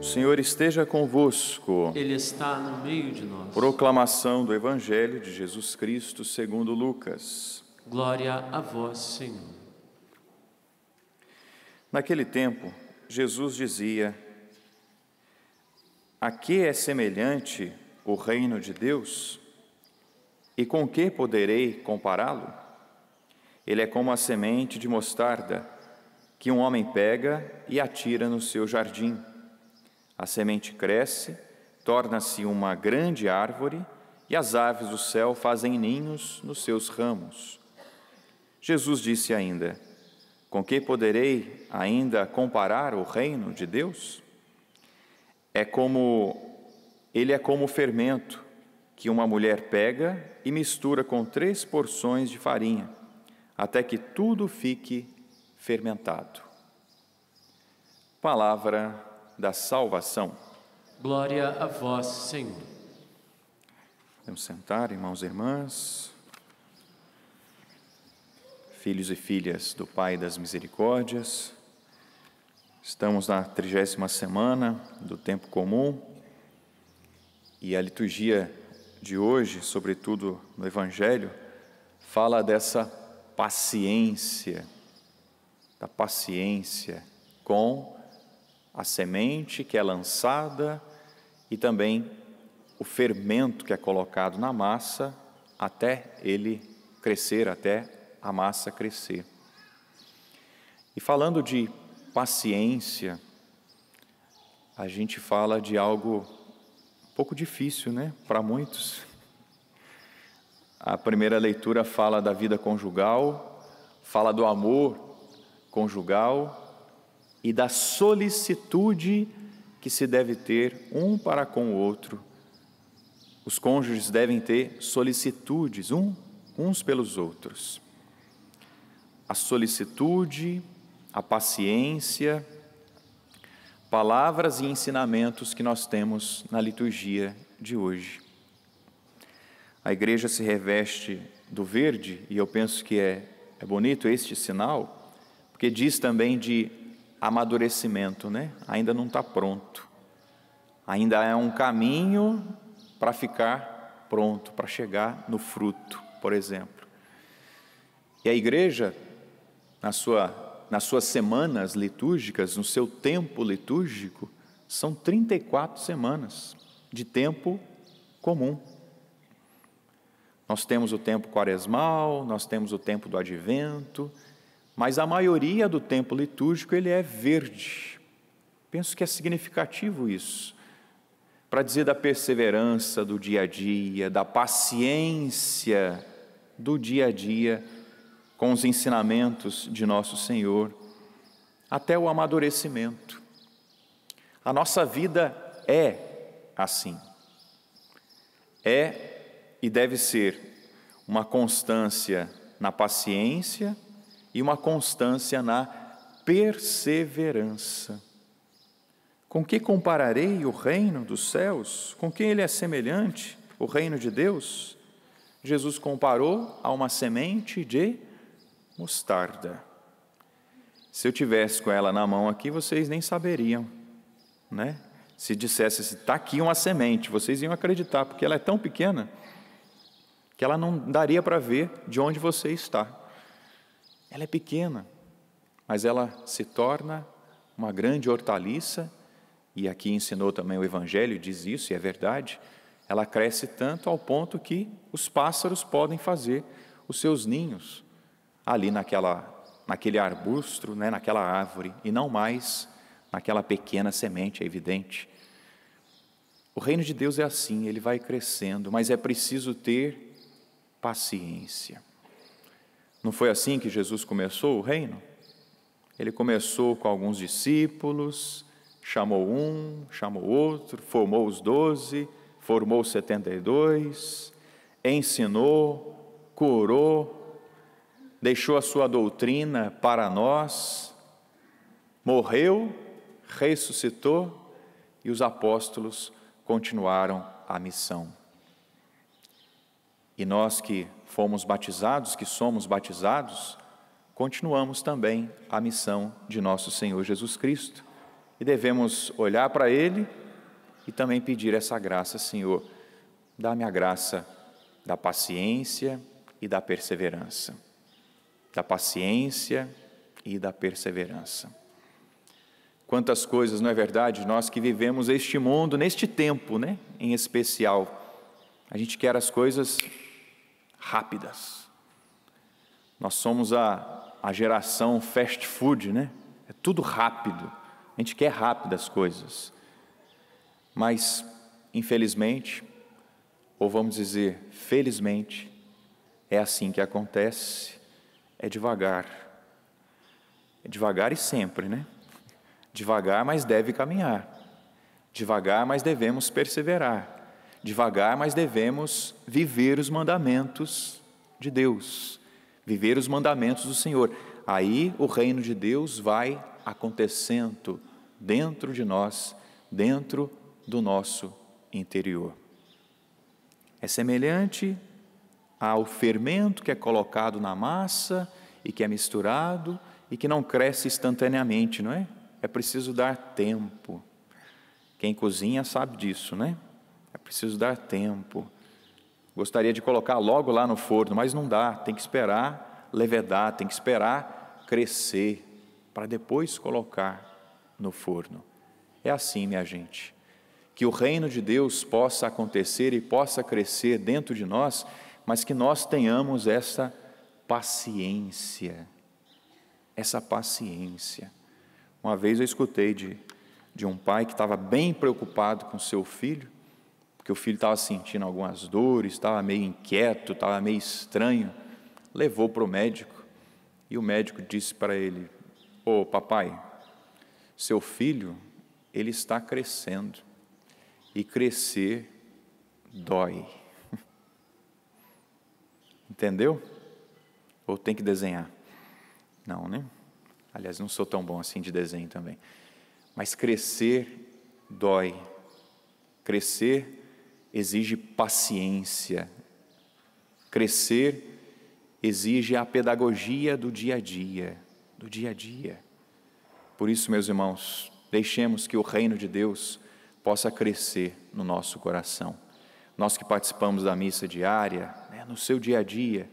Senhor esteja convosco. Ele está no meio de nós. Proclamação do Evangelho de Jesus Cristo segundo Lucas. Glória a vós, Senhor. Naquele tempo, Jesus dizia: a que é semelhante o reino de Deus? E com que poderei compará-lo? Ele é como a semente de mostarda, que um homem pega e atira no seu jardim. A semente cresce, torna-se uma grande árvore, e as aves do céu fazem ninhos nos seus ramos. Jesus disse ainda: com que poderei ainda comparar o reino de Deus? Ele é como o fermento que uma mulher pega e mistura com 3 porções de farinha, até que tudo fique fermentado. Palavra da salvação. Glória a vós, Senhor. Vamos sentar, irmãos e irmãs, filhos e filhas do Pai das Misericórdias. Estamos na 30ª semana do tempo comum e a liturgia de hoje, sobretudo no Evangelho, fala dessa paciência, da paciência com a semente que é lançada e também o fermento que é colocado na massa até ele crescer, até a massa crescer. E falando de paciência, a gente fala de algo um pouco difícil, né, para muitos. A primeira leitura fala da vida conjugal, fala do amor conjugal e da solicitude que se deve ter um para com o outro. Os cônjuges devem ter solicitudes uns pelos outros. A solicitude, a paciência, palavras e ensinamentos que nós temos na liturgia de hoje. A igreja se reveste do verde, e eu penso que é bonito este sinal, porque diz também de amadurecimento, né? Ainda não está pronto. Ainda é um caminho para ficar pronto, para chegar no fruto, por exemplo. E a igreja, nas suas semanas litúrgicas, no seu tempo litúrgico, são 34 semanas de tempo comum. Nós temos o tempo quaresmal, nós temos o tempo do advento, mas a maioria do tempo litúrgico ele é verde. Penso que é significativo isso, para dizer da perseverança do dia a dia, da paciência do dia a dia, com os ensinamentos de nosso Senhor, até o amadurecimento. A nossa vida é assim. É e deve ser uma constância na paciência e uma constância na perseverança. Com que compararei o reino dos céus? Com quem ele é semelhante, o reino de Deus? Jesus comparou a uma semente de mostarda. Se eu tivesse com ela na mão aqui, vocês nem saberiam, né? Se dissesse assim, está aqui uma semente, vocês iam acreditar, porque ela é tão pequena que ela não daria para ver de onde você está. Ela é pequena, mas ela se torna uma grande hortaliça, e aqui ensinou também o Evangelho, diz isso, e é verdade. Ela cresce tanto ao ponto que os pássaros podem fazer os seus ninhos ali naquele arbusto, né, naquela árvore, e não mais naquela pequena semente, é evidente. O reino de Deus é assim, ele vai crescendo, mas é preciso ter paciência. Não foi assim que Jesus começou o reino? Ele começou com alguns discípulos, chamou um, chamou outro, formou os 12, formou os 72, ensinou, curou, deixou a sua doutrina para nós, morreu, ressuscitou e os apóstolos continuaram a missão. E nós que fomos batizados, que somos batizados, continuamos também a missão de nosso Senhor Jesus Cristo, E devemos olhar para Ele e também pedir essa graça: Senhor, dá-me a graça da paciência e da perseverança. Da paciência e da perseverança. Quantas coisas, não é verdade, nós que vivemos este mundo, neste tempo, né, em especial, a gente quer as coisas rápidas. Nós somos a geração fast food, né? É tudo rápido. A gente quer rápido as coisas. Mas, infelizmente, ou vamos dizer, felizmente, é assim que acontece, é devagar. É devagar e sempre, né? Devagar, mas deve caminhar. Devagar, mas devemos perseverar. Devagar, mas devemos viver os mandamentos de Deus. Viver os mandamentos do Senhor. Aí o reino de Deus vai acontecendo dentro de nós, dentro do nosso interior. É semelhante ao fermento que é colocado na massa e que é misturado e que não cresce instantaneamente, não é? É preciso dar tempo. Quem cozinha sabe disso, né? É preciso dar tempo. Gostaria de colocar logo lá no forno, mas não dá, tem que esperar levedar, tem que esperar crescer, para depois colocar no forno. É assim, minha gente, que o reino de Deus possa acontecer e possa crescer dentro de nós, mas que nós tenhamos essa paciência. Essa paciência. Uma vez eu escutei de um pai que estava bem preocupado com seu filho, porque o filho estava sentindo algumas dores, estava meio inquieto, estava meio estranho. Levou para o médico e o médico disse para ele: ô papai, seu filho, ele está crescendo e crescer dói. Entendeu? Ou tem que desenhar? Não, né? Aliás, não sou tão bom assim de desenho também. Mas crescer dói. Crescer exige paciência. Crescer exige a pedagogia do dia a dia. Do dia a dia. Por isso, meus irmãos, deixemos que o reino de Deus possa crescer no nosso coração. Nós que participamos da missa diária, né, no seu dia a dia,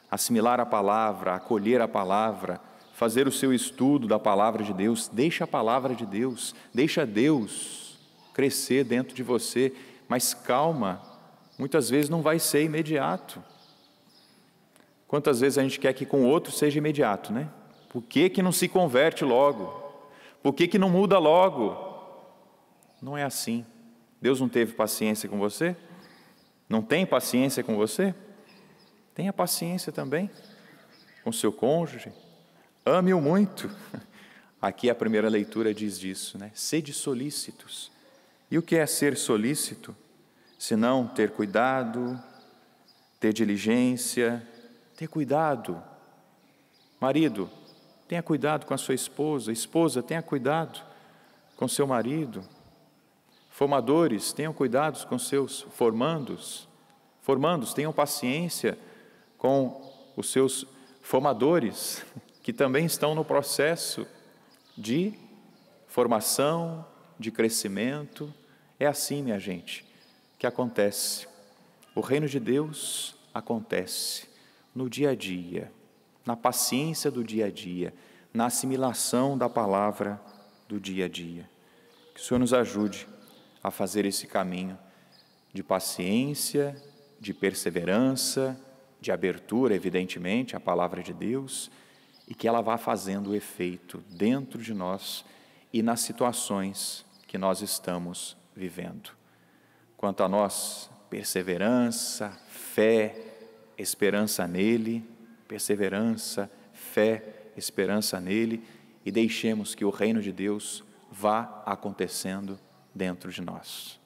assimilar a palavra, acolher a palavra, fazer o seu estudo da palavra de Deus, deixa a palavra de Deus, deixa Deus crescer dentro de você, mas calma, muitas vezes não vai ser imediato. Quantas vezes a gente quer que com o outro seja imediato, né? Por que não se converte logo? Por que não muda logo? Não é assim. Deus não teve paciência com você? Não tem paciência com você? Tenha paciência também com seu cônjuge. Ame-o muito. Aqui a primeira leitura diz disso, né? Sede solícitos. E o que é ser solícito? Senão ter cuidado, ter diligência, ter cuidado. Marido, tenha cuidado com a sua esposa. Esposa, tenha cuidado com seu marido. Formadores, tenham cuidado com seus formandos. Formandos, tenham paciência com os seus formadores, que também estão no processo de formação, de crescimento. É assim, minha gente, que acontece. O reino de Deus acontece no dia a dia, na paciência do dia a dia, na assimilação da palavra do dia a dia. Que o Senhor nos ajude a fazer esse caminho de paciência, de perseverança, de abertura, evidentemente, à palavra de Deus, e que ela vá fazendo efeito dentro de nós e nas situações que nós estamos vivendo. Quanto a nós, perseverança, fé, esperança nele, perseverança, fé, esperança nele, e deixemos que o reino de Deus vá acontecendo dentro de nós.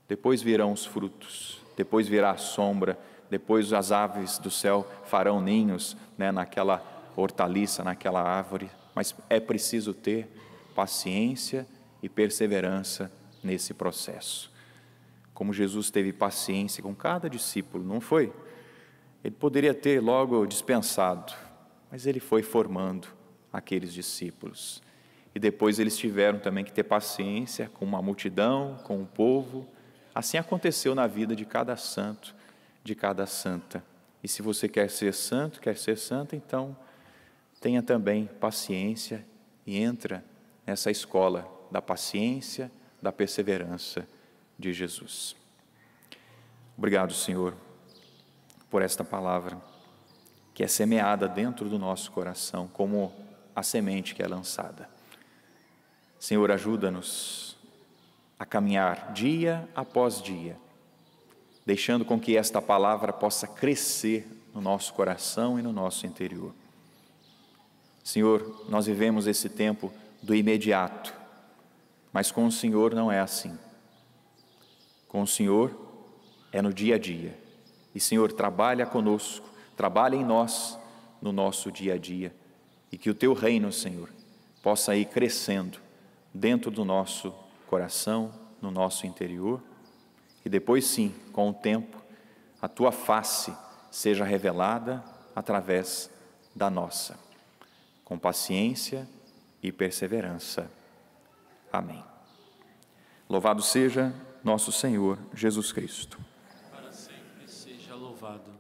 Depois virão os frutos, depois virá a sombra, depois as aves do céu farão ninhos, né, naquela hortaliça, naquela árvore, mas é preciso ter paciência e perseverança nesse processo. Como Jesus teve paciência com cada discípulo, não foi? Ele poderia ter logo dispensado, mas ele foi formando aqueles discípulos. e depois eles tiveram também que ter paciência com uma multidão, com o povo. Assim aconteceu na vida de cada santo, de cada santa. E se você quer ser santo, quer ser santa, então tenha também paciência e entra nessa escola da paciência, da perseverança de Jesus. Obrigado, Senhor, por esta palavra que é semeada dentro do nosso coração, como a semente que é lançada. Senhor, ajuda-nos a caminhar dia após dia, deixando com que esta palavra possa crescer no nosso coração e no nosso interior. Senhor, nós vivemos esse tempo do imediato, mas com o Senhor não é assim. Com o Senhor é no dia a dia. E, Senhor, trabalha conosco, trabalha em nós, no nosso dia a dia, e que o Teu reino, Senhor, possa ir crescendo dentro do nosso coração, no nosso interior, e depois sim, com o tempo, a Tua face seja revelada através da nossa, com paciência e perseverança. Amém. Louvado seja nosso Senhor Jesus Cristo. Para sempre seja louvado.